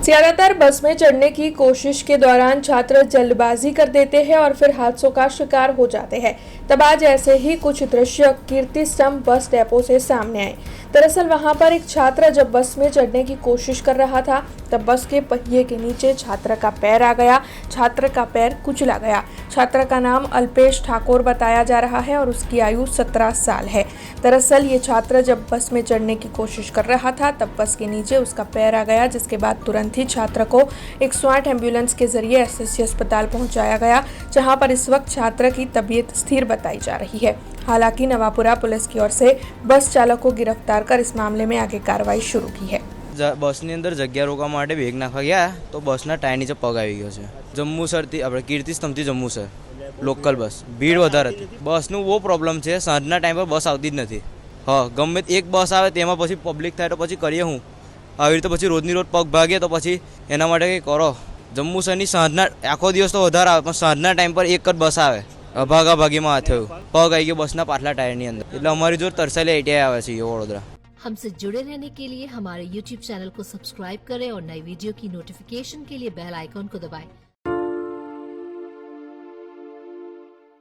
ज्यादातर बस में चढ़ने की कोशिश के दौरान छात्र जल्दबाजी कर देते हैं और फिर हादसों का शिकार हो जाते हैं। तब आज ऐसे ही कुछ दृश्य कीर्ति स्तंभ बस डेपो से सामने आए। दरअसल वहां पर एक छात्र जब बस में चढ़ने की कोशिश कर रहा था तब बस के पहिए के नीचे छात्र का पैर आ गया। छात्र का पैर कुचला गया। छात्र का नाम अल्पेश ठाकुर बताया जा रहा है और उसकी आयु 17 साल है। दरअसल ये छात्र जब बस में चढ़ने की कोशिश कर रहा था तब बस के नीचे उसका पैर आ गया, जिसके बाद तुरंत ही छात्र को 108 एम्बुलेंस के जरिए एसएससी अस्पताल पहुंचाया गया, जहां पर इस वक्त छात्र की तबीयत स्थिर बताई जा रही है। हालांकि नवापुरा पुलिस की ओर से बस चालक को गिरफ्तार कर इस मामले में आगे कार्रवाई शुरू की है। बसनी अंदर जग्या रोकवा माटे वेग नाखवा गया तो बसना टायर नीचे पग आई गयो छे। जम्मूसरथी આપણે કીર્તિસ્તંભથી જમ્મુસર લોકલ બસ ભીડ વધારે હતી। બસનું वो પ્રોબ્લેમ છે, સાંજના ટાઈમ પર બસ આવતી જ નથી। હા, ગમે એક બસ આવે તેમાં પછી પબ્લિક થાય તો પછી કરીએ હું આવી રીતે પછી રોજની રોજ પગ ભાગે તો પછી એના માટે કંઈ કરો। જમ્મુસરની સાંજના આખો દિવસ તો વધારે આવે પણ સાંજના ટાઈમ પર એક જ બસ આવે। ભાગાભાગીમાં આ થયું, પગ આવી ગયો બસના પાછલા ટાયરની અંદર। એટલે અમારી જોડે તરસાલી આઈટીઆઈ આવે છે વડોદરા। हमसे जुड़े रहने के लिए हमारे YouTube चैनल को सब्सक्राइब करें और नई वीडियो की नोटिफिकेशन के लिए बेल आइकॉन को दबाएं।